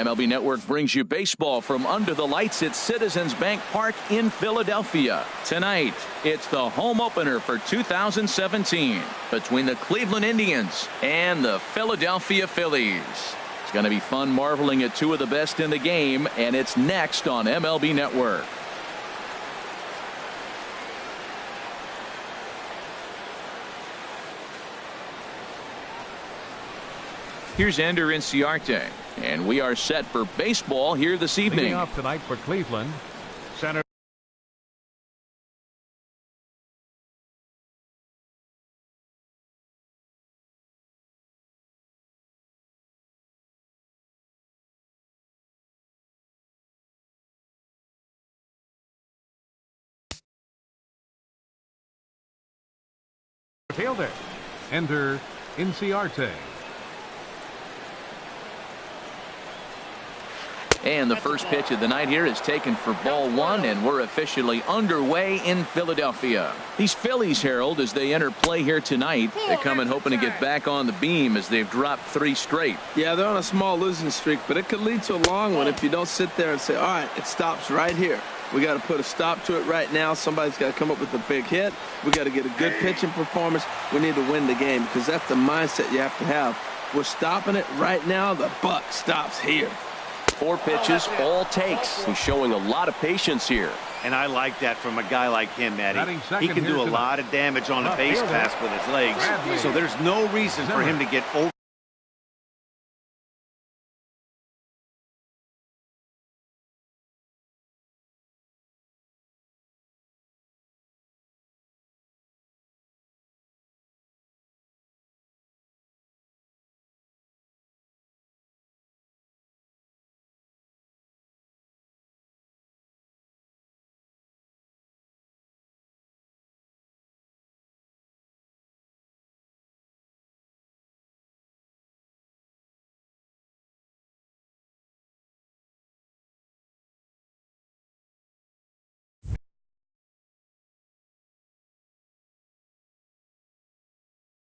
MLB Network brings you baseball from under the lights at Citizens Bank Park in Philadelphia. Tonight, it's the home opener for 2017 between the Cleveland Indians and the Philadelphia Phillies. It's going to be fun marveling at two of the best in the game, and it's next on MLB Network. Here's Ender Inciarte, and we are set for baseball here this evening. Leading off tonight for Cleveland, center fielder, Ender Inciarte. And the first pitch of the night here is taken for ball one, and we're officially underway in Philadelphia. These Phillies, Harold, as they enter play here tonight, they come in hoping to get back on the beam as they've dropped 3 straight. Yeah, they're on a small losing streak, but it could lead to a long one if you don't sit there and say, all right, it stops right here. We got to put a stop to it right now. Somebody's got to come up with a big hit. We got to get a good pitching performance. We need to win the game because that's the mindset you have to have. We're stopping it right now. The buck stops here. 4 pitches, all takes. He's showing a lot of patience here. And I like that from a guy like him, Eddie. He can do a lot of damage on a base pass with his legs. So there's no reason for him to get over.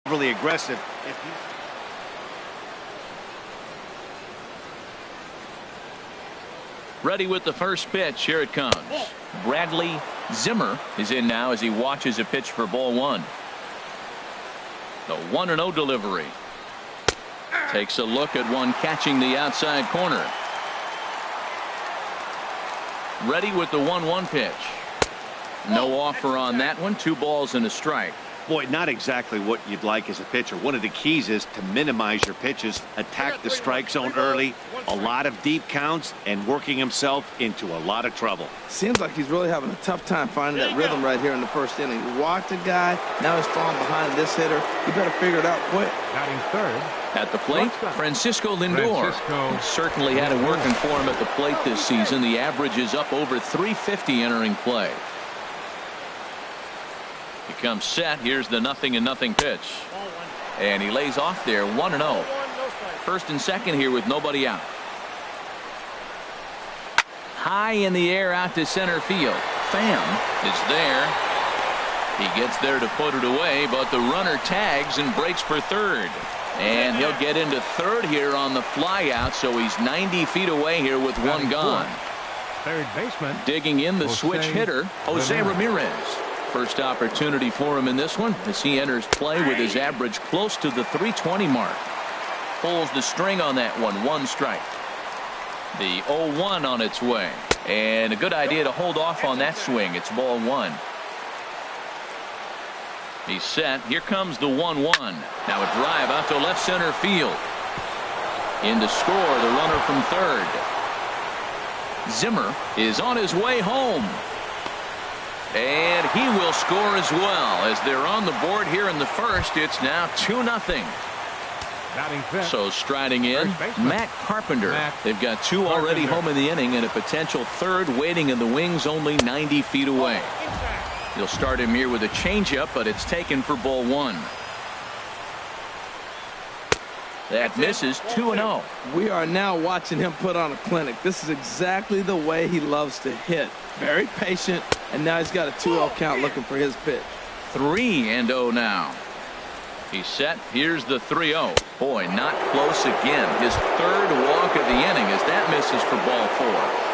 Really aggressive. Ready with the first pitch. Here it comes. Bradley Zimmer is in now as he watches a pitch for ball one. The 1-0 delivery. Takes a look at one catching the outside corner. Ready with the 1-1 pitch. No offer on that one. 2 balls and a strike. Boy, not exactly what you'd like as a pitcher. One of the keys is to minimize your pitches, attack the strike zone early, a lot of deep counts, and working himself into a lot of trouble. Seems like he's really having a tough time finding that rhythm right here in the first inning. He walked a guy, now he's falling behind this hitter. You better figure it out quick. batting third. At the plate, Francisco Lindor. Certainly had it working for him at the plate this season. The average is up over 350 entering play. He comes set. Here's the 0-0 pitch. And he lays off there, 1-0. First and second here with nobody out. High in the air out to center field. Pham is there. He gets there to put it away, but the runner tags and breaks for third. And he'll get into third here on the fly out, so he's 90 feet away here with one gone. Third baseman. Digging in the switch hitter, Jose Ramirez. First opportunity for him in this one as he enters play with his average close to the 320 mark. Pulls the string on that one. 1 strike. The 0-1 on its way. And a good idea to hold off on that swing. It's ball 1. He's set. Here comes the 1-1. Now a drive out to left center field. In to score, the runner from third. Zimmer is on his way home. And he will score as well as they're on the board here in the first. It's now 2-0. So striding in, Matt Carpenter. They've got 2 already home in the inning and a potential third waiting in the wings only 90 feet away. You'll start him here with a changeup, but it's taken for ball 1. That misses. 2-0. We are now watching him put on a clinic. This is exactly the way he loves to hit. Very patient, and now he's got a 2-0 count looking for his pitch. 3-0 now. He's set. Here's the 3-0. Boy, not close again. His third walk of the inning as that misses for ball 4.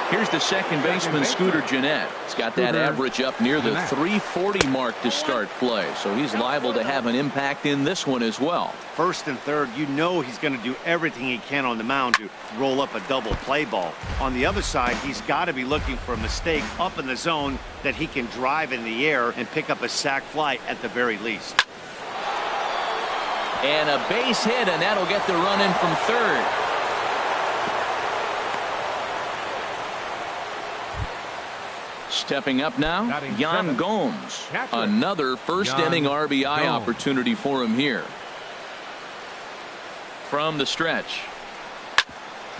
Here's the second baseman, Scooter Gennett. He's got that average up near the 340 mark to start play, so he's liable to have an impact in this one as well. First and third, you know he's going to do everything he can on the mound to roll up a double play ball. On the other side, he's got to be looking for a mistake up in the zone that he can drive in the air and pick up a sac fly at the very least. And a base hit, and that'll get the run in from third. Stepping up now, Yan Gomes. Another first-inning RBI opportunity for him here. From the stretch.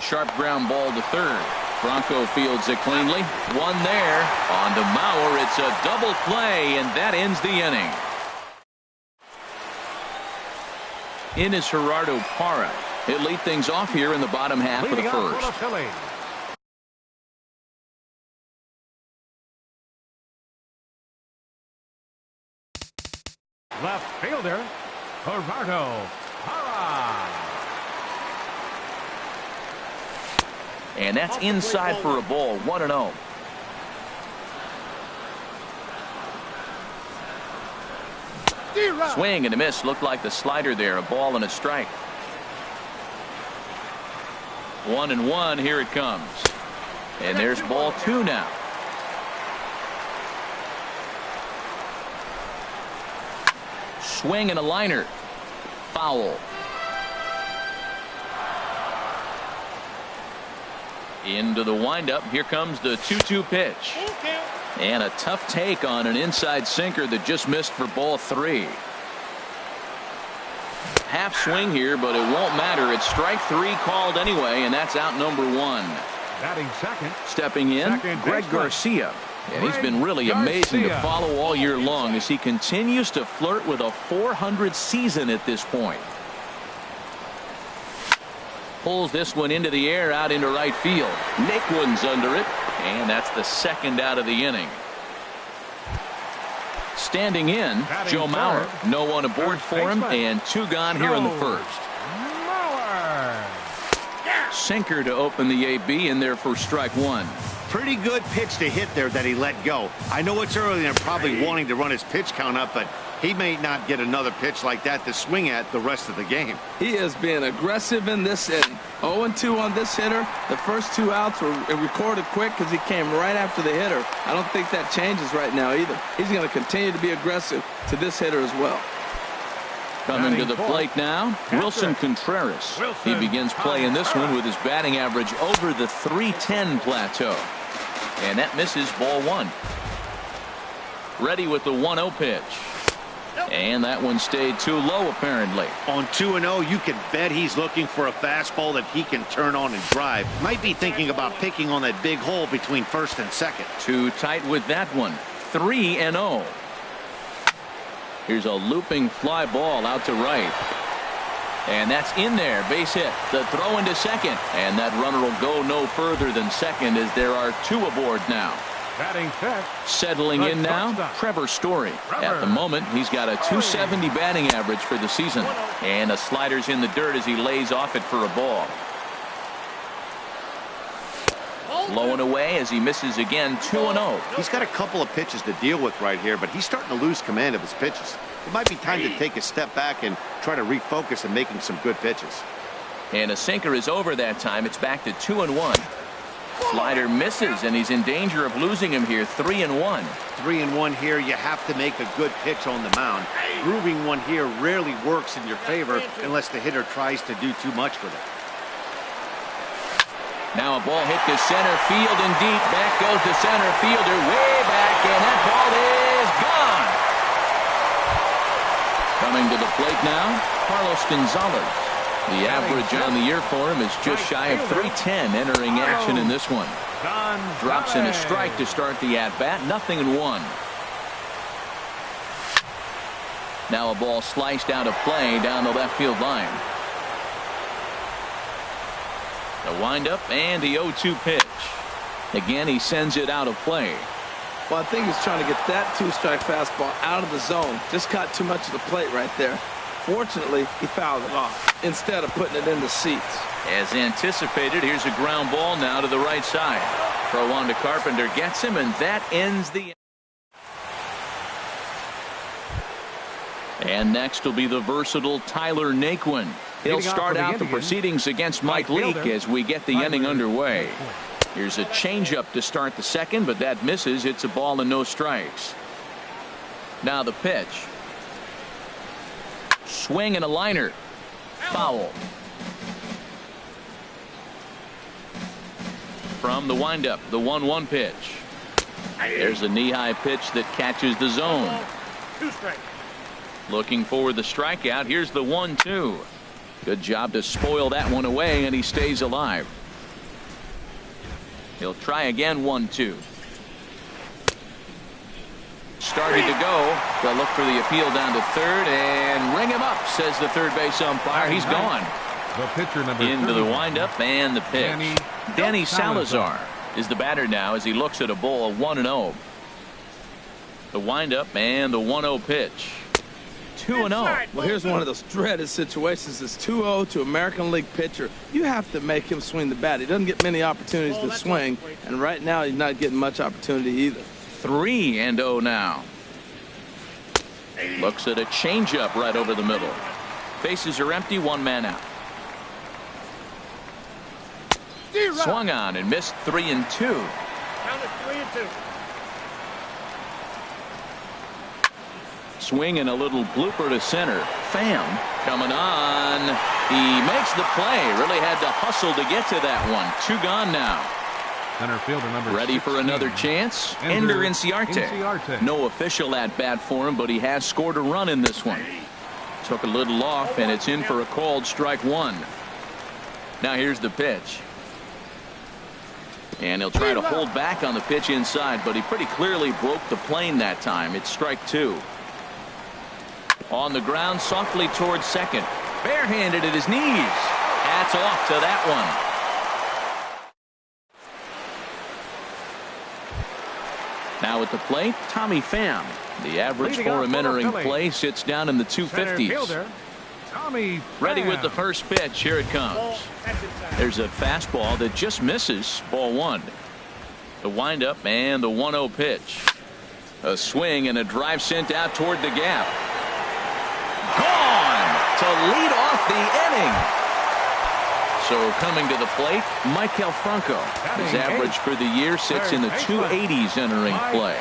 Sharp ground ball to third. Bronco fields it cleanly. One there. On to Mauer. It's a double play, and that ends the inning. In is Gerardo Parra. He'll lead things off here in the bottom half of the first. Left fielder, Gerardo Parra. And that's inside for a ball, 1-0. Swing and a miss. Looked like the slider there. A ball and a strike. 1-1. Here it comes. And there's ball 2 now. Swing and a liner. Foul. Into the windup. Here comes the 2-2 pitch. And a tough take on an inside sinker that just missed for ball 3. Half swing here, but it won't matter. It's strike 3 called anyway, and that's out number 1. Batting second. Stepping in, Greg Garcia. And he's been really amazing to follow all year long as he continues to flirt with a .400 season at this point. Pulls this one into the air out into right field. Naquin's under it, and that's the second out of the inning. Standing in, Joe Mauer. No one aboard for him, and 2 gone here in the first. Sinker to open the AB in there for strike 1. Pretty good pitch to hit there that he let go. I know it's early and probably wanting to run his pitch count up, but he may not get another pitch like that to swing at the rest of the game. He has been aggressive in this inning. 0-2 on this hitter. The first 2 outs were recorded quick because he came right after the hitter. I don't think that changes right now either. He's going to continue to be aggressive to this hitter as well. Coming to the plate now, Wilson Contreras. He begins playing this one with his batting average over the .310 plateau. And that misses ball 1. Ready with the 1-0 pitch. And that one stayed too low apparently. On 2-0, you can bet he's looking for a fastball that he can turn on and drive. Might be thinking about picking on that big hole between first and second. Too tight with that one. 3-0. Here's a looping fly ball out to right. And that's in there. Base hit. The throw into second. And that runner will go no further than second as there are 2 aboard now. Batting fifth. Settling in now, Trevor Story. At the moment, he's got a .270 batting average for the season. And a slider's in the dirt as he lays off it for a ball. Low and away as he misses again, 2-0. He's got a couple of pitches to deal with right here, but he's starting to lose command of his pitches. It might be time to take a step back and try to refocus on making some good pitches. And a sinker is over that time. It's back to 2-1. Slider misses, and he's in danger of losing him here. 3-1. 3-1 here. You have to make a good pitch on the mound. Grooving one here rarely works in your favor unless the hitter tries to do too much with it. Now a ball hit to center field and deep. Back goes the center fielder way back, and that ball is gone. Coming to the plate now, Carlos Gonzalez. The average on the year for him is just shy of .310 entering action in this one. Drops in a strike to start the at-bat. 0-1. Now a ball sliced out of play down the left field line. The windup and the 0-2 pitch. Again, he sends it out of play. Well, I think he's trying to get that two-strike fastball out of the zone. Just caught too much of the plate right there. Fortunately, he fouled it off instead of putting it in the seats. As anticipated, here's a ground ball now to the right side. Throw on to Carpenter, gets him, and that ends the. And next will be the versatile Tyler Naquin. He'll start out the proceedings against Mike Leake as we get the inning underway. Here's a changeup to start the second, but that misses. It's a ball and no strikes. Now the pitch. Swing and a liner. Foul. From the windup, the 1-1 pitch. There's a knee-high pitch that catches the zone. 2 strikes. Looking for the strikeout. Here's the 1-2. Good job to spoil that one away, and he stays alive. He'll try again. 1-2. Started to go. They'll look for the appeal down to third and ring him up, says the third base umpire. He's gone. The pitcher number Into the windup and the pitch. Danny Salazar is the batter now as he looks at a ball 1-0. The windup and the 1-0 pitch. 2-0. Well, here's one of those dreaded situations. It's 2-0 to American League pitcher. You have to make him swing the bat. He doesn't get many opportunities to swing, and right now he's not getting much opportunity either. 3-0 now. Looks at a changeup right over the middle. Bases are empty, 1 man out. Swung on and missed. 3-2. Count it 3-2. Swing and a little blooper to center. Pham coming on. He makes the play. Really had to hustle to get to that one. 2 gone now. Center fielder number Ready 16. for another chance. Ender Inciarte. No official at bat for him, but he has scored a run in this one. Took a little off, and it's in for a called strike 1. Now here's the pitch. And he'll try to hold back on the pitch inside, but he pretty clearly broke the plane that time. It's strike 2. On the ground, softly towards second. Barehanded at his knees. Hats off to that one. Now at the plate, Tommy Pham. The average for him entering play sits down in the 250s. Tommy Ready Pham. with the first pitch. Here it comes. There's a fastball that just misses. Ball 1. The windup and the 1-0 pitch. A swing and a drive sent out toward the gap. Gone to lead off the inning. So coming to the plate, Maikel Franco. His average for the year sits in the 280s entering play.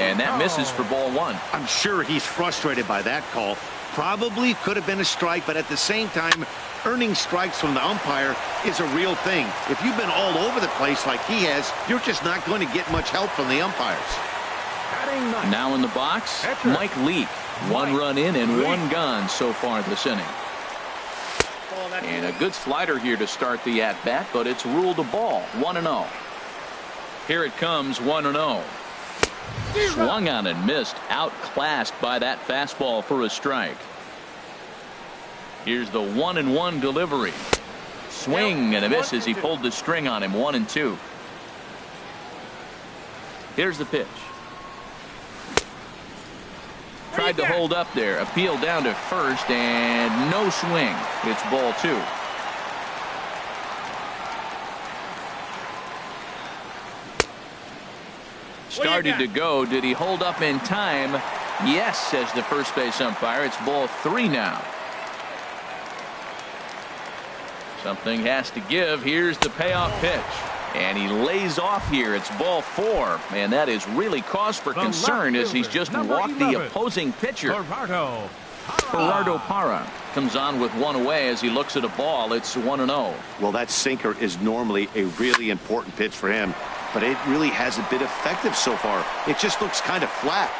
And that misses for ball 1. I'm sure he's frustrated by that call. Probably could have been a strike, but at the same time, earning strikes from the umpire is a real thing. If you've been all over the place like he has, you're just not going to get much help from the umpires. Now in the box, Mike Leake. 1 run in and 1 gone so far this inning. And a good slider here to start the at-bat, but it's ruled a ball. 1-0. Here it comes. 1-0. Swung on and missed. Outclassed by that fastball for a strike. Here's the 1-1 delivery. Swing and a miss as he pulled the string on him. 1-2. Here's the pitch. Tried to hold up there. Appeal down to first and no swing. It's ball 2. Started to go. Did he hold up in time? Yes, says the first base umpire. It's ball 3 now. Something has to give. Here's the payoff pitch. And he lays off here. It's ball 4. And that is really cause for concern as he's just walked the opposing pitcher. Gerardo Parra comes on with 1 away as he looks at a ball. It's 1-0. Well, that sinker is normally a really important pitch for him, but it really hasn't been effective so far. It just looks kind of flat.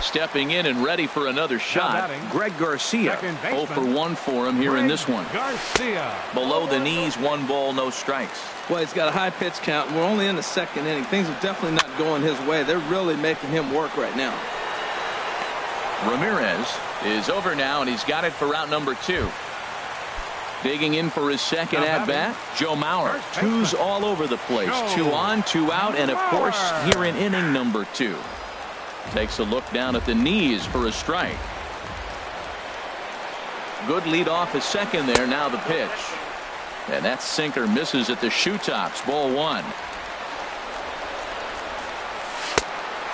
Stepping in and ready for another shot, Greg Garcia. 0 for 1 for him here in this one. Below the knees, 1 ball, no strikes. Well, he's got a high pitch count. We're only in the 2nd inning. Things are definitely not going his way. They're really making him work right now. Ramirez is over now, and he's got it for route number 2. Digging in for his second at-bat, Joe Mauer. Twos all over the place. 2 on, 2 out, and of course, here in inning number 2. Takes a look down at the knees for a strike. Good lead off his second there. Now the pitch. And that sinker misses at the shoe tops. Ball 1.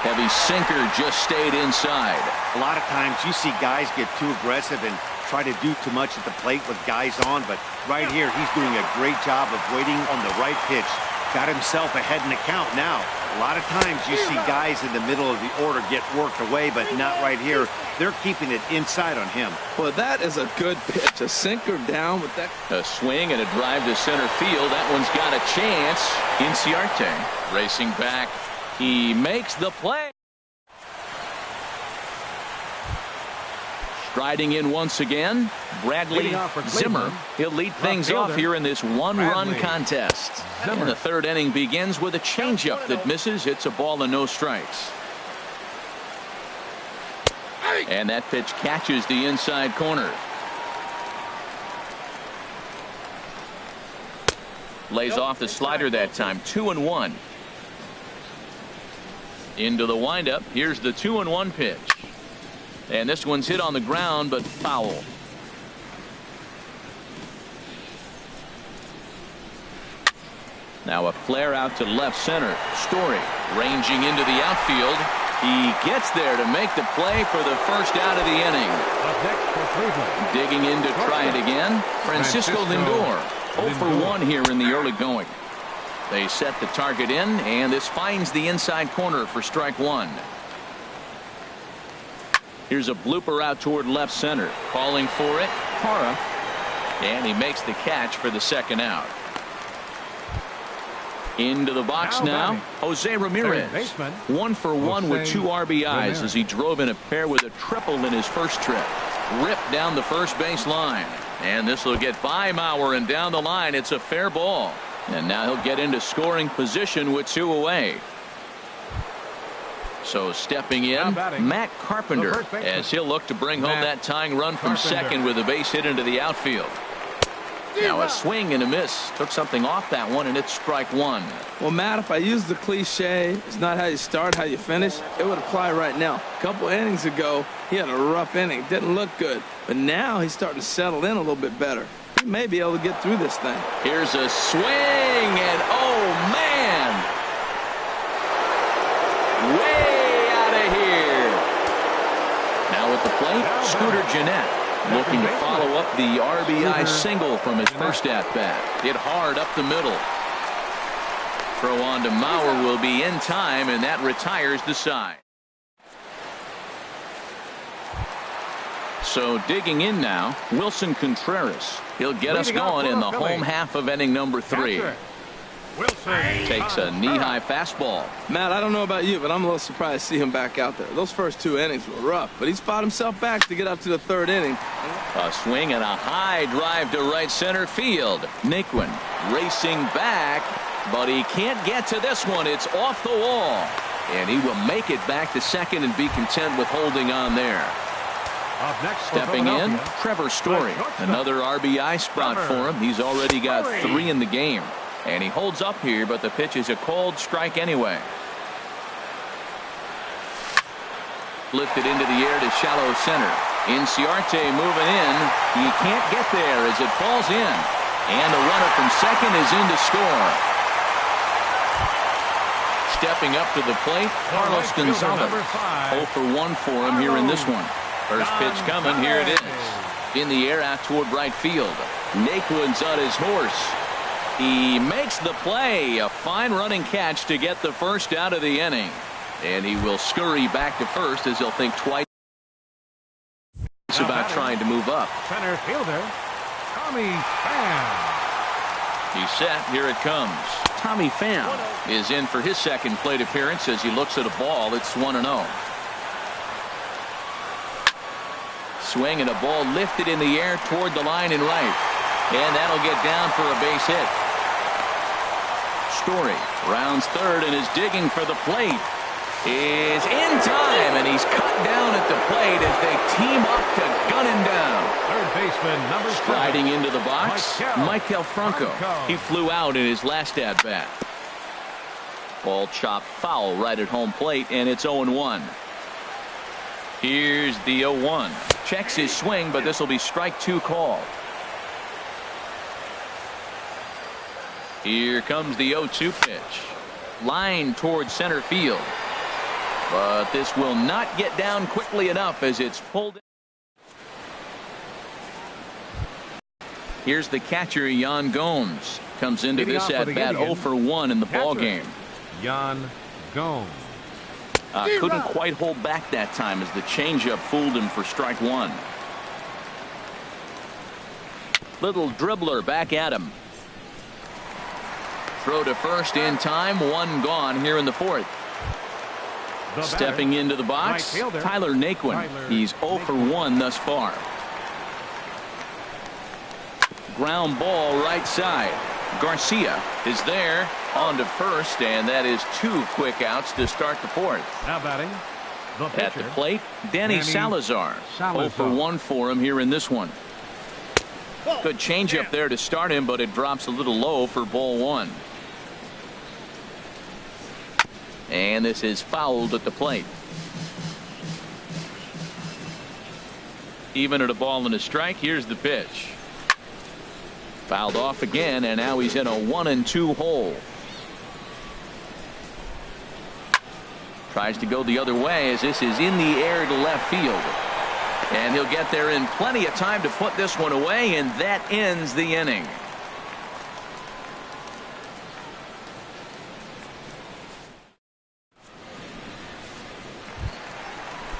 Heavy sinker just stayed inside. A lot of times you see guys get too aggressive and try to do too much at the plate with guys on, but right here he's doing a great job of waiting on the right pitch. Got himself ahead in the count now. A lot of times you see guys in the middle of the order get worked away, but not right here. They're keeping it inside on him. Well, that is a good pitch. A sinker down with that. A swing and a drive to center field. That one's got a chance. Inciarte racing back. He makes the play. Striding in once again, Bradley Zimmer. He'll lead things off here in this one-run contest. And the third inning begins with a changeup that misses. It's a ball and no strikes. And that pitch catches the inside corner. Lays off the slider that time. 2-1. Into the windup. Here's the 2-1 pitch. And this one's hit on the ground, but foul. Now a flare out to left center. Story ranging into the outfield. He gets there to make the play for the first out of the inning. Digging in to try it again. Francisco Lindor. 0 for 1 here in the early going. They set the target in, and this finds the inside corner for strike 1. Here's a blooper out toward left center. Calling for it, Hara. And he makes the catch for the second out. Into the box now, Jose Ramirez. 1 for 1 with 2 RBIs as he drove in a pair with a triple in his first trip. Ripped down the first base line. And this will get by Mauer, and down the line it's a fair ball. And now he'll get into scoring position with 2 away. So stepping in, Matt Carpenter, as he'll look to bring home that tying run from second with a base hit into the outfield. Now a swing and a miss. Took something off that one, and it's strike 1. Well, Matt, if I use the cliche, it's not how you start, how you finish, it would apply right now. A couple innings ago, he had a rough inning. Didn't look good. But now he's starting to settle in a little bit better. He may be able to get through this thing. Here's a swing, and oh, man! Way out of here. Now at the plate, Scooter Gennett. Looking to follow up the RBI single from his first at-bat. Hit hard up the middle. Throw on to Mauer will be in time, and that retires the side. So digging in now, Wilson Contreras. He'll get us going in the home half of inning number 3. Takes a knee-high fastball. Matt, I don't know about you, but I'm a little surprised to see him back out there. Those first 2 innings were rough, but he's fought himself back to get up to the 3rd inning. A swing and a high drive to right center field. Naquin racing back, but he can't get to this one. It's off the wall, and he will make it back to second and be content with holding on there. Stepping in, Trevor Story. Another RBI spot for him. He's already got 3 in the game. And he holds up here, but the pitch is a called strike anyway. Lifted into the air to shallow center. Inciarte moving in. He can't get there as it falls in. And the runner from second is in to score. Stepping up to the plate, Carlos Gonzalez. 0 for 1 for him here in this one. First pitch coming. Here it is. In the air out toward right field. Naquin's on his horse. He makes the play. A fine running catch to get the first out of the inning. And he will scurry back to first as he'll think twice about trying to move up. Center fielder, Tommy Pham. He's set. Here it comes. Tommy Pham is in for his second plate appearance as he looks at a ball. It's 1-0. Swing and a ball lifted in the air toward the line in right. And that'll get down for a base hit. Story rounds third and is digging for the plate. is in time, and he's cut down at the plate as they team up to gun him down. Third baseman, number 7. Sliding into the box, Michael Franco. He flew out in his last at-bat. Ball chopped foul right at home plate, and it's 0-1. Here's the 0-1. Checks his swing, but this will be strike 2 called. Here comes the 0-2 pitch. Line towards center field. But this will not get down quickly enough as it's pulled in. Here's the catcher, Yan Gomes. Comes into this at-bat 0-for-1 in the ball game. Yan Gomes. Couldn't quite hold back that time as the changeup fooled him for strike 1. Little dribbler back at him. Throw to first in time. 1 gone here in the 4th. Stepping into the box, Tyler Naquin. He's 0-for-1 thus far. Ground ball right side. Garcia is there on to first, and that is 2 quick outs to start the 4th. Now batting, the pitcher. At the plate, Danny Salazar. 0-for-1 for him here in this one. Good changeup there to start him, but it drops a little low for ball 1. And this is fouled at the plate. Even at a ball and a strike. Here's the pitch. Fouled off again, and now he's in a 1-2 hole. Tries to go the other way as this is in the air to left field. And he'll get there in plenty of time to put this one away, and that ends the inning.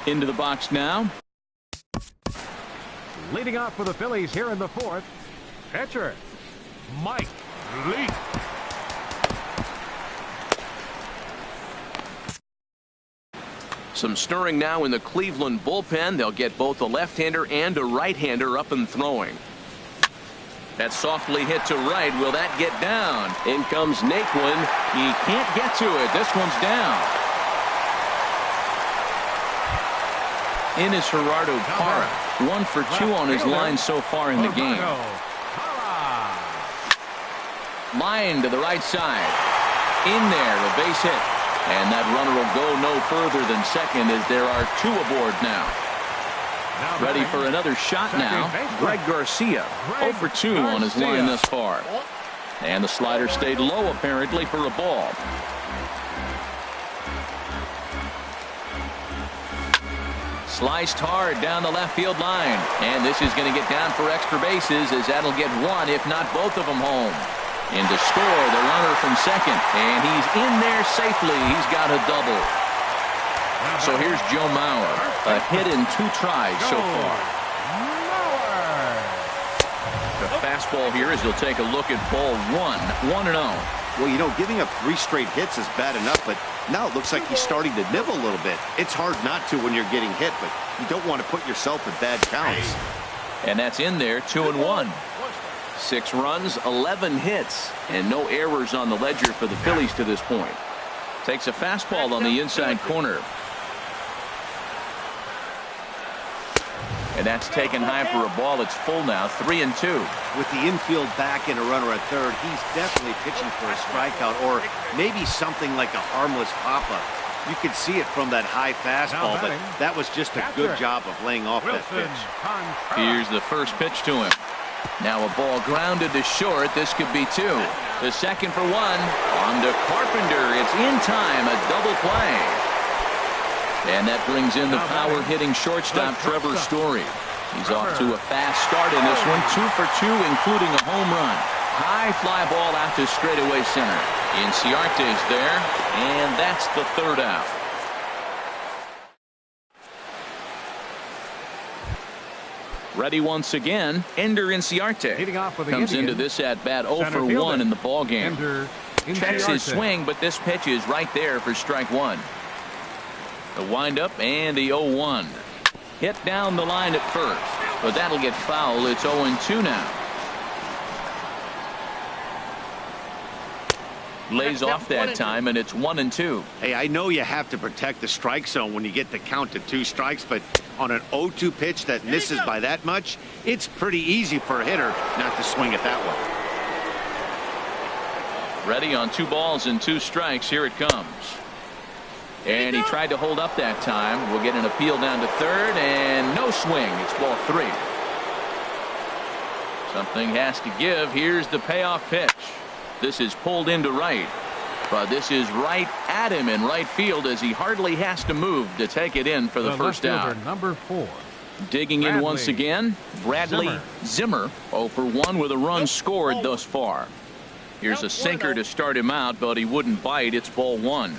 Into the box now. Leading off for the Phillies here in the 4th, pitcher, Mike Leake. Some stirring now in the Cleveland bullpen. They'll get both a left-hander and a right-hander up and throwing. That softly hit to right. Will that get down? In comes Naquin. He can't get to it. This one's down. In is Gerardo Parra. 1 for 2 on his line so far in the game. Line to the right side. In there, a base hit. And that runner will go no further than second as there are 2 aboard now. Ready for another shot now. Greg Garcia. 0 for 2 on his line thus far. And the slider stayed low apparently for a ball. Sliced hard down the left field line. And this is going to get down for extra bases as that'll get 1, if not both of them home. In to score the runner from second. And he's in there safely. He's got a double. So here's Joe Mauer. A hit in 2 tries so far. The fastball here as he'll take a look at ball 1. 1-0. Well, you know, giving up 3 straight hits is bad enough, but now it looks like he's starting to nibble a little bit. It's hard not to when you're getting hit, but you don't want to put yourself in bad counts. And that's in there, 2-1. 6 runs, 11 hits, and no errors on the ledger for the Phillies to this point. Takes a fastball on the inside corner. And that's taken high for a ball. It's full now, 3-2. With the infield back and a runner at third, he's definitely pitching for a strikeout or maybe something like a harmless pop-up. You could see it from that high fastball, but that was just a good job of laying off that pitch. Here's the first pitch to him. Now a ball grounded to short. This could be 2. The second for 1. On to Carpenter. It's in time. A double play. And that brings in the power-hitting shortstop, Trevor Story. He's off to a fast start in this one. 2 for 2, including a home run. High fly ball out to straightaway center. Inciarte's there, and that's the 3rd out. Ready once again, Ender Inciarte. Comes into this at-bat 0 for 1 in the ballgame. Checks his swing, but this pitch is right there for strike 1. The windup and the 0-1. Hit down the line at first, but that'll get foul. It's 0-2 now. Lays off that time, and it's 1-2. Hey, I know you have to protect the strike zone when you get the count to 2 strikes, but on an 0-2 pitch that misses by that much, it's pretty easy for a hitter not to swing it that way. Ready on 2 balls and 2 strikes. Here it comes. And he tried to hold up that time. We'll get an appeal down to third, and no swing. It's ball 3. Something has to give. Here's the payoff pitch. This is pulled into right, but this is right at him in right field as he hardly has to move to take it in for the first out. Number 4. Digging in once again, Bradley Zimmer 0 for 1 with a run scored thus far. Here's a sinker to start him out, but he wouldn't bite. It's ball 1.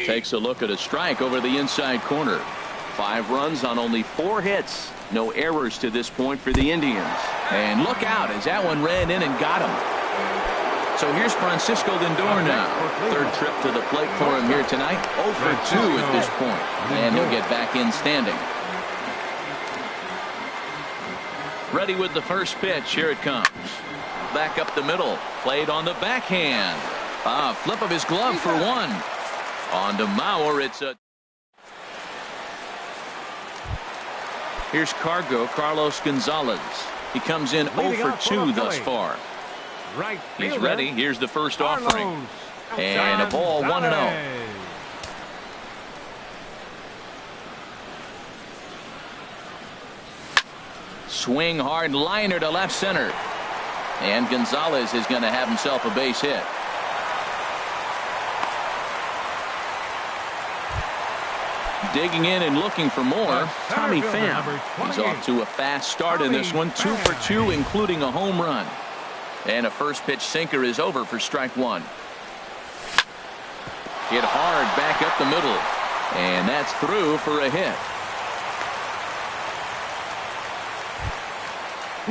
Takes a look at a strike over the inside corner. 5 runs on only 4 hits. No errors to this point for the Indians. And look out as that one ran in and got him. So here's Francisco Lindor now. 3rd trip to the plate for him here tonight. 0 for 2 at this point. And he'll get back in standing. Ready with the first pitch. Here it comes. Back up the middle. Played on the backhand. Flip of his glove for 1. On to Mauer. It's a... Here's Carlos Gonzalez. He comes in 0 for 2 thus far. He's ready. Here's the first offering. And a ball 1-0. Swing hard liner to left center. And Gonzalez is going to have himself a base hit. Digging in and looking for more, Tommy Pham. He's off to a fast start in this one. 2 for 2, including a home run. And a first pitch sinker is over for strike 1. Hit hard back up the middle. And that's through for a hit.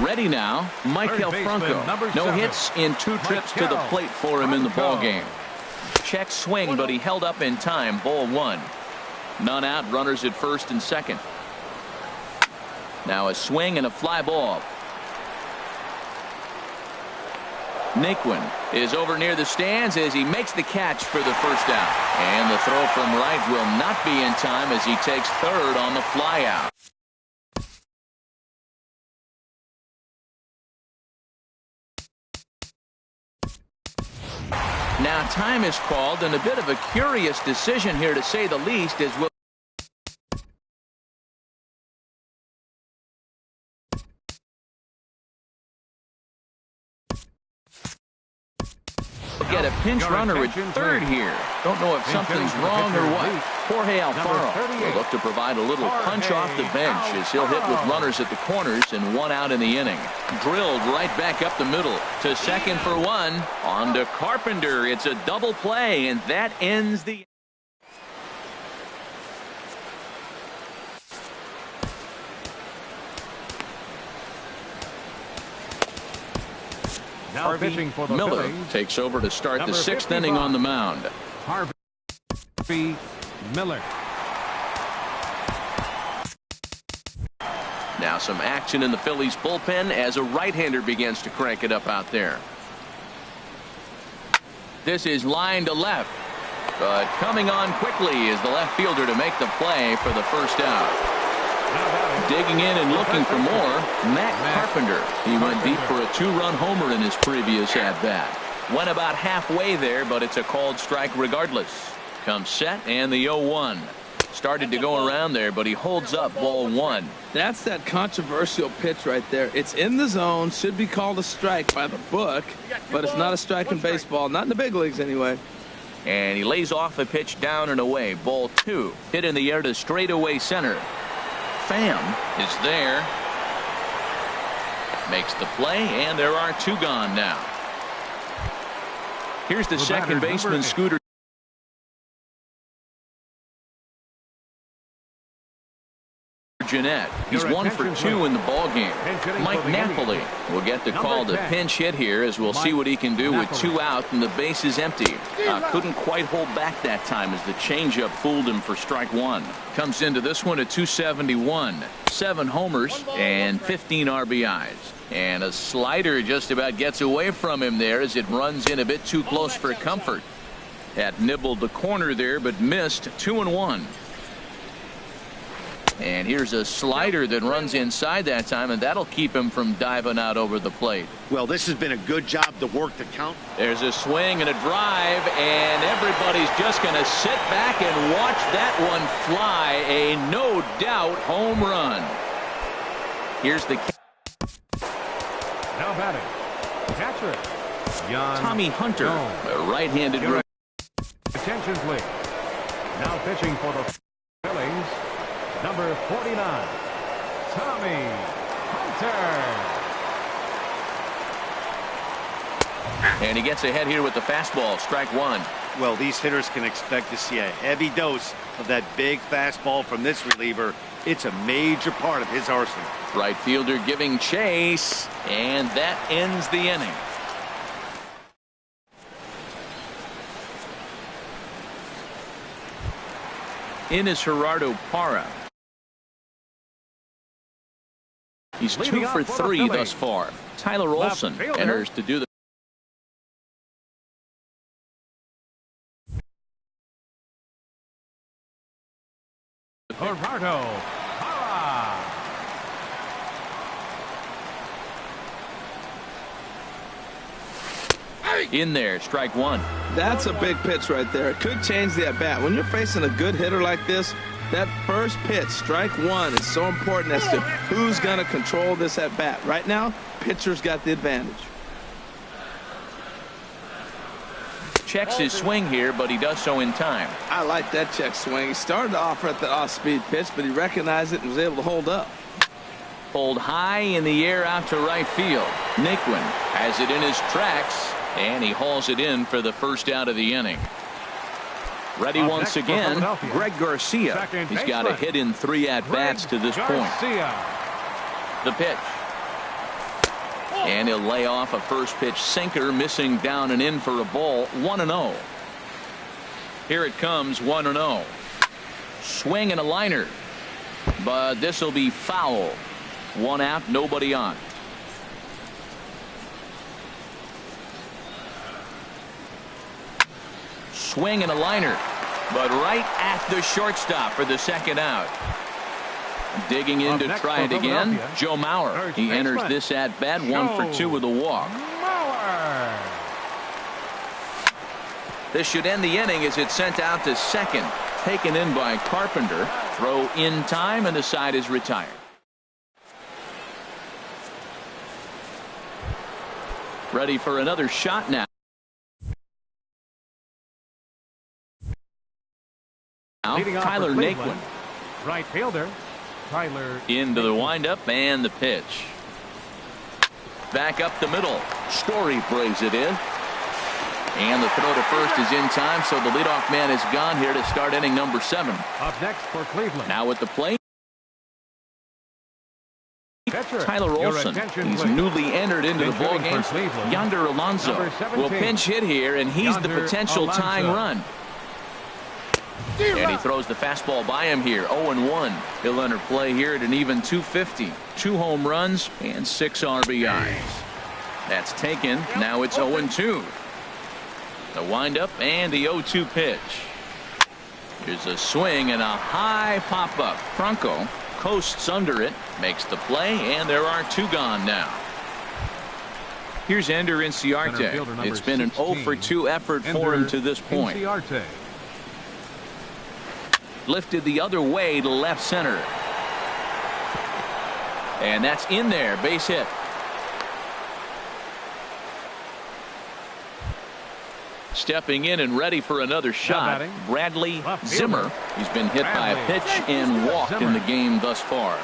Ready now, Michael Franco. No hits in 2 trips to the plate for him in the ballgame. Check swing, but he held up in time. Ball 1. None out, runners at first and second. Now a swing and a fly ball. Naquin is over near the stands as he makes the catch for the first out. And the throw from right will not be in time as he takes 3rd on the fly out. Now time is called, and a bit of a curious decision here to say the least as we'll get a pinch runner at 3rd here. Don't know if something's wrong or what. Jorge Alfaro will look to provide a little punch off the bench as he'll hit with runners at the corners and 1 out in the inning. Drilled right back up the middle to second for 1. On to Carpenter. It's a double play, and that ends the... Harvey Miller takes over to start the 6th inning on the mound. Harvey Miller. Now some action in the Phillies bullpen as a right-hander begins to crank it up out there. This is line to left, but coming on quickly is the left fielder to make the play for the first out. Digging in and looking for more, Matt Carpenter. He went deep for a 2-run homer in his previous at-bat. Went about halfway there, but it's a called strike regardless. Comes set, and the 0-1. Started to go around there, but he holds up ball 1. That's that controversial pitch right there. It's in the zone, should be called a strike by the book, but it's not a strike in baseball, not in the big leagues anyway. And he lays off a pitch down and away. Ball 2. Hit in the air to straightaway center. Pham is there. Makes the play, and there are 2 gone now. Here's the second baseman, Scooter Jeanette. He's 1 for 2 in the ball game. Mike Napoli will get the call to pinch hit here, as we'll see what he can do with 2 out and the base is empty. Couldn't quite hold back that time as the changeup fooled him for strike 1. Comes into this one at 271. 7 homers and 15 RBIs. And a slider just about gets away from him there as it runs in a bit too close for comfort. Had nibbled the corner there but missed. 2-1. And here's a slider that runs inside that time, and that'll keep him from diving out over the plate. Well, this has been a good job to work the count. There's a swing and a drive, and everybody's just going to sit back and watch that one fly. A no doubt home run. Here's the now batting, catcher Tommy Hunter, a right-handed. Attention, please. Now pitching for the Phillies, number 49, Tommy Hunter. And he gets ahead here with the fastball. Strike 1. Well, these hitters can expect to see a heavy dose of that big fastball from this reliever. It's a major part of his arsenal. Right fielder giving chase, and that ends the inning. In is Gerardo Parra. He's 2 for 3 thus far. Tyler Olson enters to do the Gerardo Parra. in there. Strike 1. That's a big pitch right there. It could change the at-bat. When you're facing a good hitter like this, that first pitch, strike 1, is so important as to who's going to control this at-bat. Right now, pitcher's got the advantage. Checks his swing here, but he does so in time. I like that check swing. He started to offer at the off-speed pitch, but he recognized it and was able to hold up. Pulled high in the air out to right field. Naquin has it in his tracks, and he hauls it in for the first out of the inning. Ready once again, Greg Garcia. He's got a hit in 3 at-bats to this point. The pitch. And he'll lay off a first pitch sinker, missing down and in for a ball. 1-0. Here it comes, 1-0. Swing and a liner, but this will be foul. 1 out, nobody on. Swing and a liner, but right at the shortstop for the second out. Digging in to try it again, Joe Mauer. He enters this at bat 1 for 2 with a walk. This should end the inning as it's sent out to second. Taken in by Carpenter. Throw in time, and the side is retired. Ready for another shot now. Tyler Naquin. Right fielder Tyler into the windup and the pitch. Back up the middle. Story brings it in. And the throw to first is in time, so the leadoff man is gone here to start inning number 7. Up next for Cleveland. Now at the plate, Tyler Olson. He's newly entered into the ballgame. Yonder Alonso will pinch hit here, and he's the potential tying run. And he throws the fastball by him here. 0-1. He'll enter play here at an even 250. 2 home runs and 6 RBIs. That's taken. Now it's 0-2. The windup and the 0-2 pitch. Here's a swing and a high pop-up. Franco coasts under it, makes the play, and there are 2 gone now. Here's Ender Inciarte. It's been an 0 for 2 effort for him to this point. Lifted the other way to left center. And that's in there. Base hit. Stepping in and ready for another shot, Bradley Zimmer. He's been hit by a pitch and walked in the game thus far.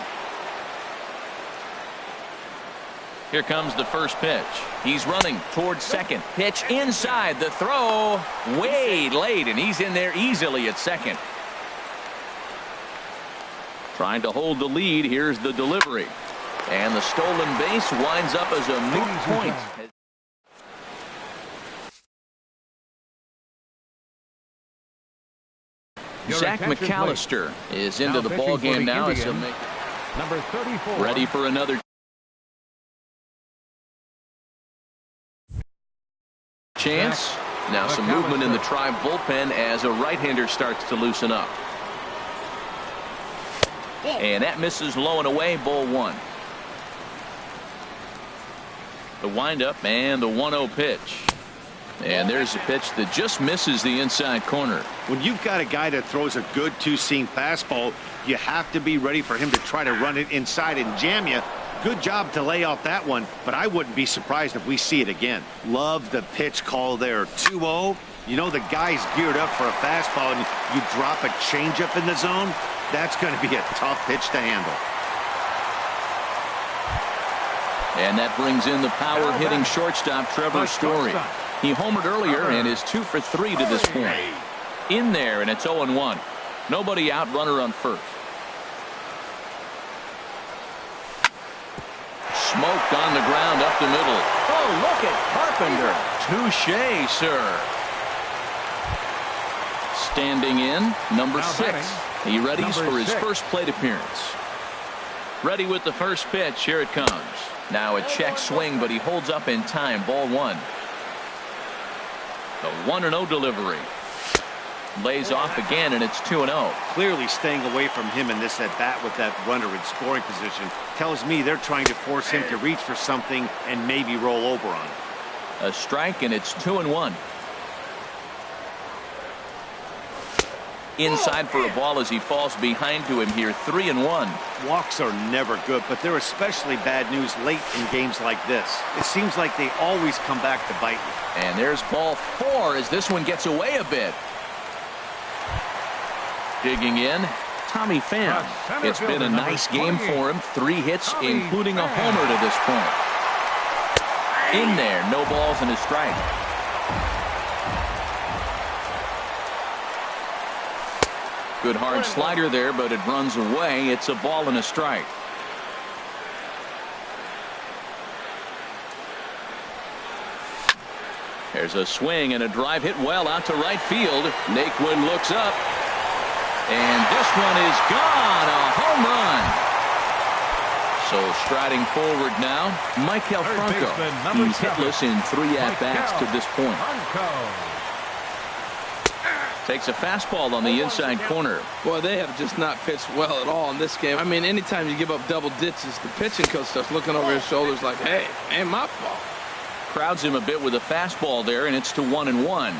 Here comes the first pitch. He's running towards second. Pitch inside. The throw way late, and he's in there easily at second. Trying to hold the lead. Here's the delivery. And the stolen base winds up as a moot point. Zach McAllister is into the ball game now as he'll make number 34. ready for another chance. Now some movement in the Tribe bullpen as a right-hander starts to loosen up. And that misses low and away, ball one. The windup and the 1-0 pitch. And there's a pitch that just misses the inside corner. When you've got a guy that throws a good two-seam fastball, you have to be ready for him to try to run it inside and jam you. Good job to lay off that one, but I wouldn't be surprised if we see it again. Love the pitch call there. 2-0. You know the guy's geared up for a fastball, and you drop a changeup in the zone. That's going to be a tough pitch to handle. And that brings in the power-hitting shortstop Trevor Story. He homered earlier and is 2 for 3 to this point. In there, and it's 0-1. Nobody out, runner on first. Smoked on the ground up the middle. Oh, look at Carpenter. Touché, sir. Standing in, number 6. He readies for his first plate appearance. Ready with the first pitch. Here it comes. Now a check swing, but he holds up in time. Ball one. The 1-0 delivery. Lays off again, and it's 2-0. Clearly staying away from him in this at-bat with that runner in scoring position tells me they're trying to force him to reach for something and maybe roll over on it. A strike, and it's 2-1. Inside for a ball as he falls behind to him here. 3-1. Walks are never good, but they're especially bad news late in games like this. It seems like they always come back to bite you. And there's ball 4 as this one gets away a bit. Digging in, Tommy Pham. It's been a nice game for him. 3 hits, including a homer to this point. In there, no balls and a strike. Good hard slider there, but it runs away. It's a ball and a strike. There's a swing and a drive hit well out to right field. Naquin looks up. And this one is gone. A home run. So striding forward now, Maikel Franco. He's hitless in 3 at-bats to this point. Takes a fastball on the inside corner. Boy, they have just not pitched well at all in this game. I mean, anytime you give up double ditches, the pitching coach starts looking over his shoulders like, hey, ain't my fault. Crowds him a bit with a fastball there, and it's to 1-1.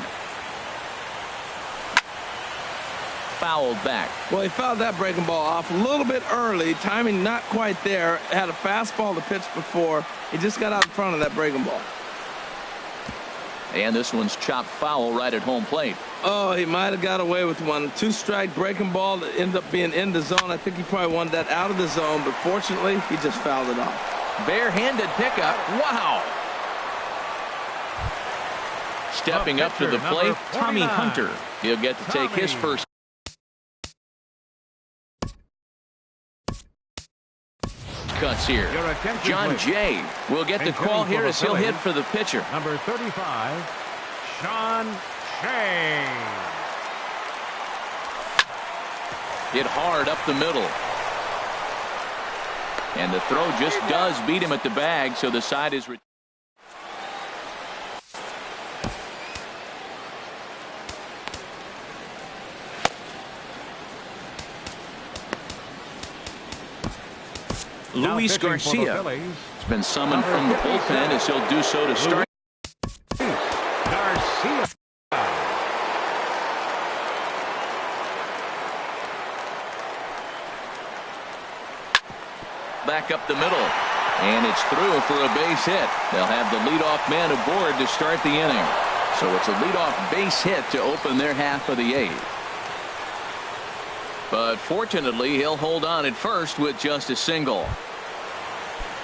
Fouled back. Well, he fouled that breaking ball off a little bit early. Timing not quite there. Had a fastball to pitch before. He just got out in front of that breaking ball. And this one's chopped foul right at home plate. Oh, he might have got away with one. 2-strike breaking ball that ended up being in the zone. I think he probably wanted that out of the zone, but fortunately, he just fouled it off. Barehanded pickup. Wow. Stepping up to the plate, Tommy Hunter. He'll get to take his first. Cuts here. John Jay will get the call here as he'll hit for the pitcher. Number 35, Sean Shea. Hit hard up the middle. And the throw just does beat him at the bag, so the side is. Luis Garcia has been summoned from the bullpen as he'll do so to start. Garcia. Back up the middle. And it's through for a base hit. They'll have the leadoff man aboard to start the inning. So it's a leadoff base hit to open their half of the 8th. But fortunately, he'll hold on at first with just a single.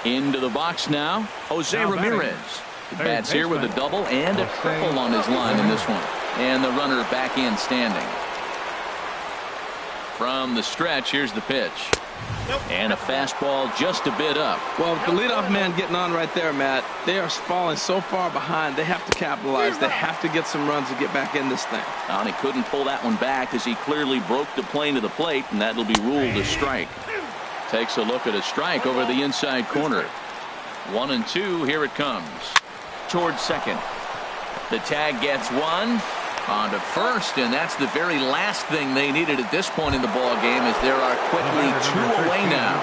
Into the box now, Jose Ramirez. He bats here with a double and a triple on his line in this one. And the runner back in standing. From the stretch, here's the pitch. And a fastball just a bit up. Well, with the leadoff man getting on right there, Matt, they are falling so far behind. They have to capitalize. They have to get some runs to get back in this thing. And he couldn't pull that one back as he clearly broke the plane to the plate, and that'll be ruled a strike. Takes a look at a strike over the inside corner. 1-2. Here it comes. Towards second. The tag gets one. On to first, and that's the very last thing they needed at this point in the ball game, as there are quickly 2 away now.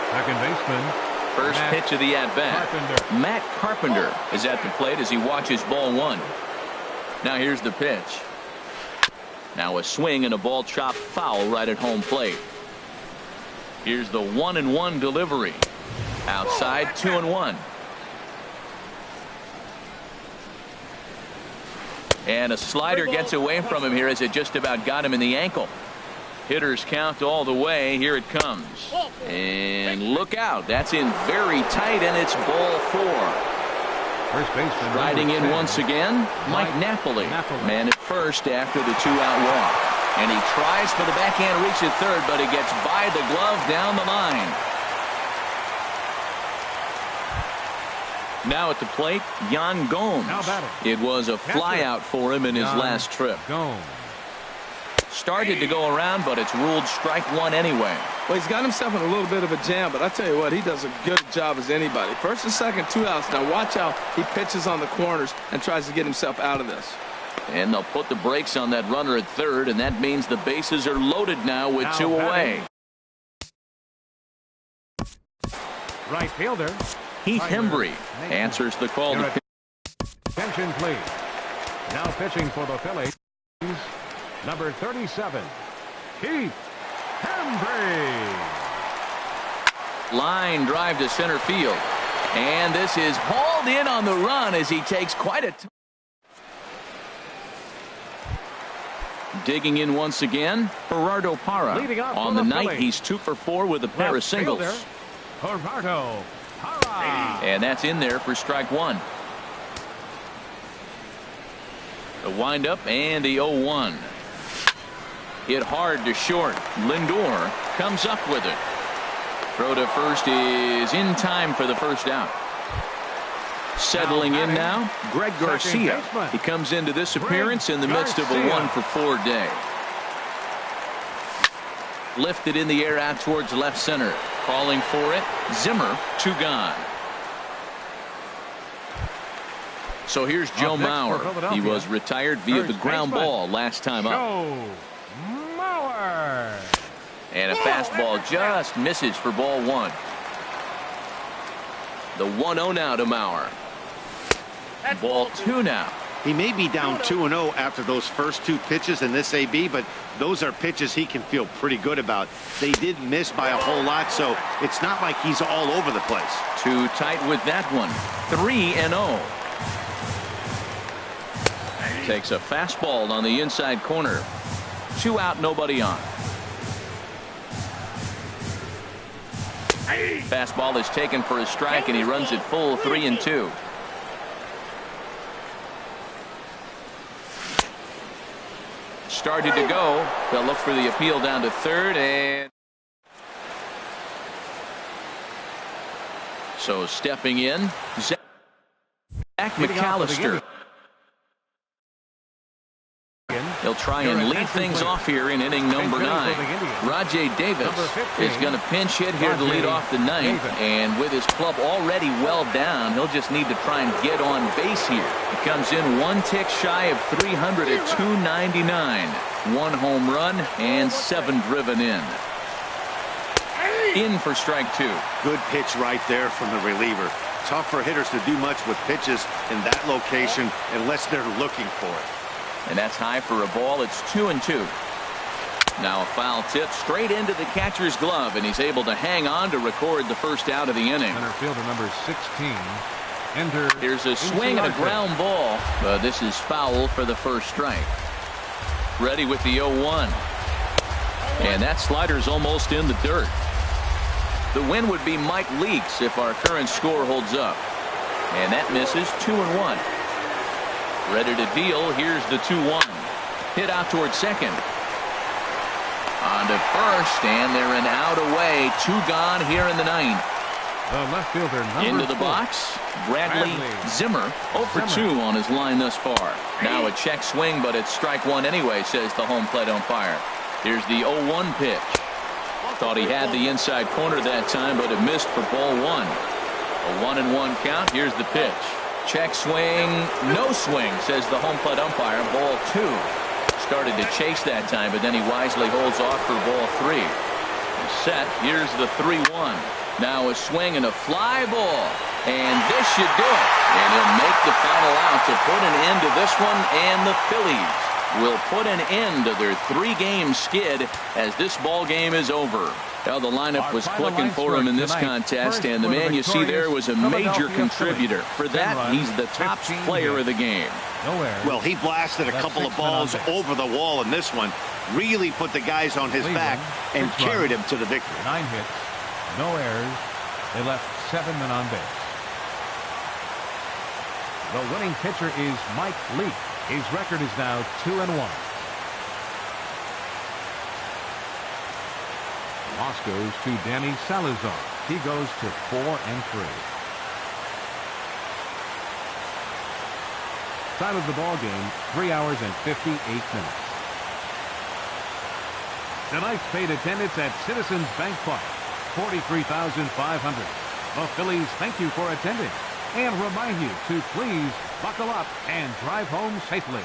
Second baseman. First pitch of the at-bat. Matt Carpenter is at the plate as he watches ball one. Now here's the pitch. Now a swing and a ball chopped foul right at home plate. Here's the 1-1 delivery. Outside, 2-1. And a slider gets away from him here as it just about got him in the ankle. Hitters count all the way. Here it comes. And look out. That's in very tight, and it's ball 4. First baseman. Riding in once again, Mike Napoli. Man at first after the 2-out walk. And he tries for the backhand reach at third, but it gets by the glove down the line. Now at the plate, Yan Gomes. It was a flyout for him in his last trip. Started to go around, but it's ruled strike one anyway. Well, he's got himself in a little bit of a jam, but I tell you what, he does a good job as anybody. First and second, 2 outs. Now watch how he pitches on the corners and tries to get himself out of this. And they'll put the brakes on that runner at third, and that means the bases are loaded now with 2 away. Right fielder. Heath Hembry answers the call to pitch. Attention, please. Now pitching for the Phillies, number 37, Heath Hembry. Line drive to center field. And this is hauled in on the run as he takes quite a digging in once again, Gerardo Parra. On the night, he's 2 for 4 with a pair of singles. Gerardo Parra. And that's in there for strike one. The windup and the 0-1. Hit hard to short. Lindor comes up with it. Throw to first is in time for the first out. Settling in now, Greg Garcia. He comes into this appearance in the midst of a 1-for-4 day. Lifted in the air out towards left center. Calling for it. Zimmer, 2 gone. So here's Joe Mauer. He was retired via the ground ball last time up. Mauer. And a fastball just misses for ball 1. The 1-0 now to Mauer. Ball 2 now. He may be down 2-0 after those first 2 pitches in this AB, but those are pitches he can feel pretty good about. They did miss by a whole lot, so it's not like he's all over the place. Too tight with that one. 3-0. Takes a fastball on the inside corner. 2 out, nobody on. Fastball is taken for a strike, and he runs it full 3-2. Started to go. They'll look for the appeal down to third, and so stepping in, Zach McAllister. He'll try and lead things off here in inning number 9. Rajay Davis is going to pinch hit here to lead off the 9th, and with his club already well down, he'll just need to try and get on base here. He comes in 1 tick shy of 300 at 299. 1 home run and 7 driven in. In for strike 2. Good pitch right there from the reliever. Tough for hitters to do much with pitches in that location unless they're looking for it. And that's high for a ball. It's 2-2. Now a foul tip straight into the catcher's glove, and he's able to hang on to record the first out of the inning. Center fielder number 16. Here's a swing and a ground ball, but this is foul for the first strike. Ready with the 0-1. And that slider's almost in the dirt. The win would be Mike Leakes if our current score holds up. And that misses. 2-1. Ready to deal. Here's the 2-1. Hit out towards second. On to first, and they're an out away. 2 gone here in the 9th. The left fielder, into the 4. box, Bradley Zimmer. 0 for 2 on his line thus far. Now a check swing, but it's strike 1 anyway, says the home plate umpire. Here's the 0-1 pitch. Thought he had the inside corner that time, but it missed for ball 1. A 1-1 count. Here's the pitch. Check swing, no swing, says the home plate umpire. Ball 2. Started to chase that time, but then he wisely holds off for ball 3. Set. Here's the 3-1. Now a swing and a fly ball. And this should do it. And he'll make the final out to put an end to this one. And the Phillies will put an end to their 3-game skid as this ball game is over. Well, the lineup was clicking for him in this contest, and the man you see there was a major contributor. For that, he's the top player of the game. Well, he blasted a couple of balls over the wall in this one. Really put the guys on his back and carried him to the victory. 9 hits, no errors. They left 7 men on base. The winning pitcher is Mike Leake. His record is now 2-1. Toss goes to Danny Salazar. He goes to 4-3. Time of the ball game, 3 hours and 58 minutes. Tonight's paid attendance at Citizens Bank Park, 43,500. The Phillies thank you for attending and remind you to please buckle up and drive home safely.